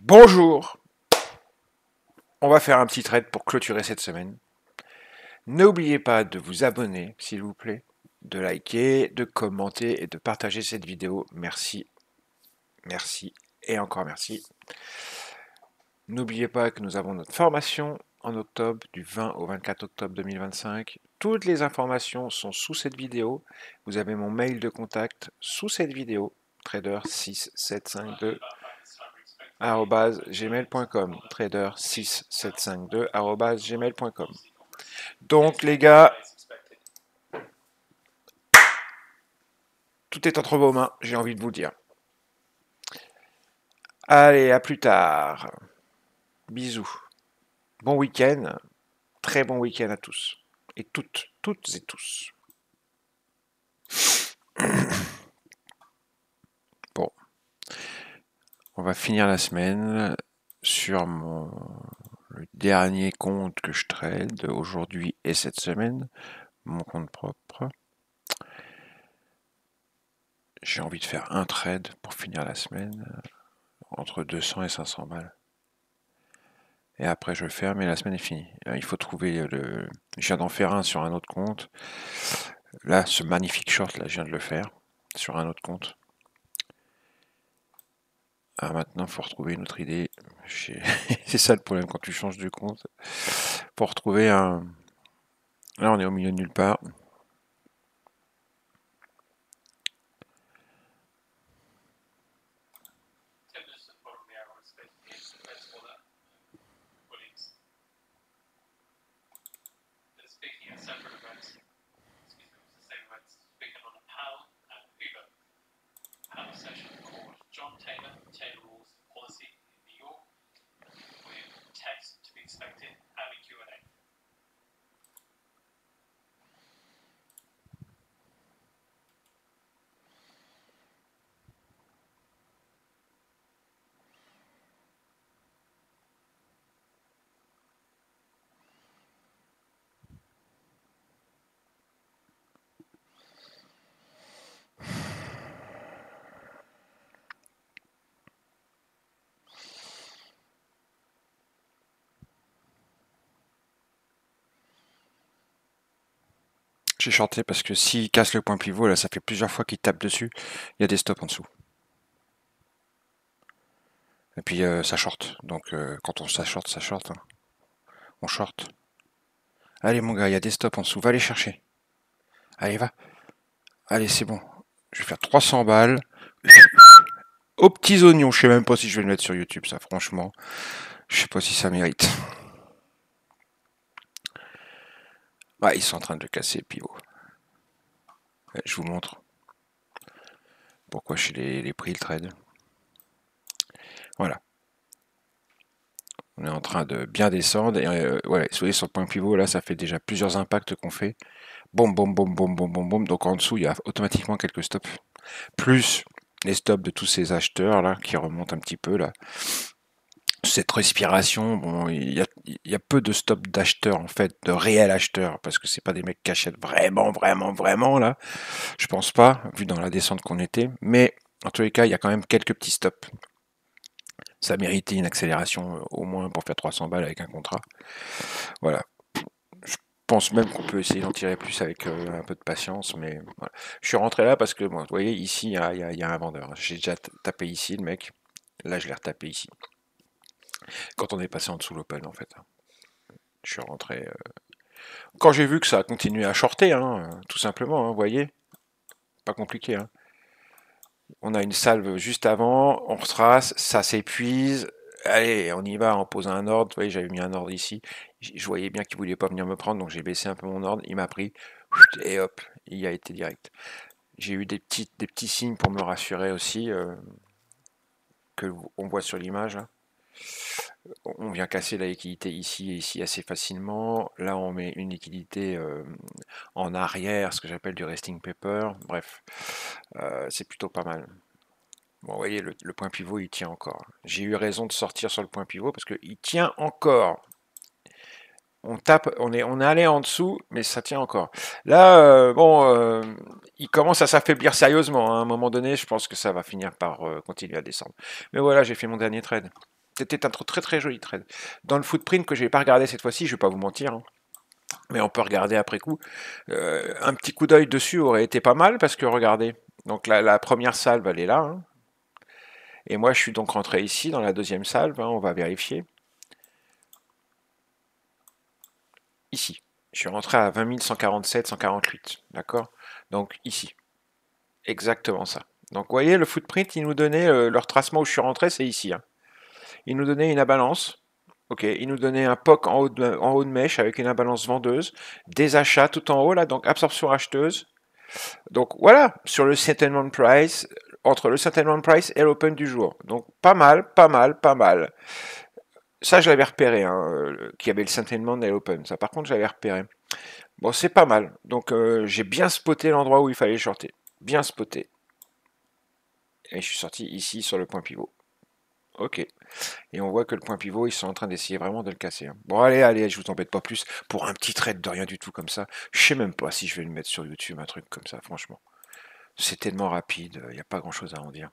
Bonjour, on va faire un petit trade pour clôturer cette semaine. N'oubliez pas de vous abonner, s'il vous plaît, de liker, de commenter et de partager cette vidéo. Merci, merci et encore merci. N'oubliez pas que nous avons notre formation en octobre, du 20 au 24 octobre 2025. Toutes les informations sont sous cette vidéo. Vous avez mon mail de contact sous cette vidéo, trader6752 gmail.com, trader6752 gmail.com. Donc les gars, tout est entre vos mains, j'ai envie de vous le dire. Allez, à plus tard. Bisous. Bon week-end. Très bon week-end à tous. Et toutes et tous. Bon. On va finir la semaine sur le dernier compte que je trade aujourd'hui et cette semaine. Mon compte propre. J'ai envie de faire un trade pour finir la semaine entre 200 et 500 balles. Et après je le ferme et la semaine est finie. Il faut trouver le... Je viens d'en faire un sur un autre compte. Là, ce magnifique short, là, je viens de le faire sur un autre compte. Alors maintenant, il faut retrouver une autre idée. C'est ça le problème quand tu changes de compte. Pour retrouver un... Là, on est au milieu de nulle part. J'ai shorté parce que s'il casse le point pivot, là, ça fait plusieurs fois qu'il tape dessus. Il y a des stops en dessous. Et puis ça short. Donc quand on ça short, hein. On short. Allez mon gars, il y a des stops en dessous. Va les chercher. Allez, va. Allez, c'est bon. Je vais faire 300 balles. Aux petits oignons. Je sais même pas si je vais le mettre sur YouTube, ça, franchement. Je sais pas si ça mérite. Ouais, ils sont en train de le casser, le pivot. Ouais, je vous montre pourquoi je les pris le trade. Voilà. On est en train de bien descendre. Et ouais, vous voyez sur le point pivot, là, ça fait déjà plusieurs impacts qu'on fait. Boum, boum, boum, boum, boum, boum, boum. Donc en dessous, il y a automatiquement quelques stops. Plus les stops de tous ces acheteurs là qui remontent un petit peu là. Cette respiration, bon, il y a peu de stops d'acheteurs en fait, de réels acheteurs, parce que c'est pas des mecs qui achètent vraiment là. Je pense pas, vu dans la descente qu'on était. Mais en tous les cas, il y a quand même quelques petits stops. Ça méritait une accélération au moins pour faire 300 balles avec un contrat. Voilà. Je pense même qu'on peut essayer d'en tirer plus avec un peu de patience, mais voilà. Je suis rentré là parce que, bon, vous voyez, ici, il y a un vendeur. J'ai déjà tapé ici, le mec. Là, je l'ai retapé ici. Quand on est passé en dessous l'open, en fait. Je suis rentré... Quand j'ai vu que ça a continué à shorter, hein, tout simplement, hein, vous voyez. Pas compliqué, hein. On a une salve juste avant, on retrace, ça s'épuise. Allez, on y va, on pose un ordre. Vous voyez, j'avais mis un ordre ici. Je voyais bien qu'il voulait pas venir me prendre, donc j'ai baissé un peu mon ordre. Il m'a pris, et hop, il y a été direct. J'ai eu des petits signes pour me rassurer aussi, que on voit sur l'image. On vient casser la liquidité ici et ici assez facilement. Là, on met une liquidité en arrière, ce que j'appelle du resting paper. Bref, c'est plutôt pas mal. Bon, vous voyez, le point pivot, il tient encore. J'ai eu raison de sortir sur le point pivot parce qu'il tient encore. On tape, on est allé en dessous, mais ça tient encore. Là, bon, il commence à s'affaiblir sérieusement, hein. À un moment donné, je pense que ça va finir par continuer à descendre. Mais voilà, j'ai fait mon dernier trade. C'était un très très joli trade. Dans le footprint que je n'ai pas regardé cette fois-ci, je ne vais pas vous mentir, hein, mais on peut regarder après coup. Un petit coup d'œil dessus aurait été pas mal parce que regardez, donc la première salve elle est là, hein, et moi je suis donc rentré ici dans la deuxième salve, hein, on va vérifier. Ici, je suis rentré à 20 147, 148, d'accord? Donc ici, exactement ça. Donc vous voyez le footprint, il nous donnait le retracement où je suis rentré, c'est ici, hein. Il nous donnait une imbalance. Ok, il nous donnait un POC en haut de mèche avec une imbalance vendeuse, des achats tout en haut là, donc absorption acheteuse. Donc voilà, sur le settlement price, entre le settlement price et l'open du jour. Donc pas mal, pas mal, pas mal. Ça je l'avais repéré, hein, qu'il y avait le settlement et l'open. Ça par contre je l'avais repéré. Bon c'est pas mal. Donc j'ai bien spoté l'endroit où il fallait shorter. Bien spoté. Et je suis sorti ici sur le point pivot. Ok. Et on voit que le point pivot, ils sont en train d'essayer vraiment de le casser, hein. Bon, allez, allez, je vous embête pas plus pour un petit trade de rien du tout comme ça. Je sais même pas si je vais le mettre sur YouTube, un truc comme ça, franchement. C'est tellement rapide, il n'y a pas grand chose à en dire.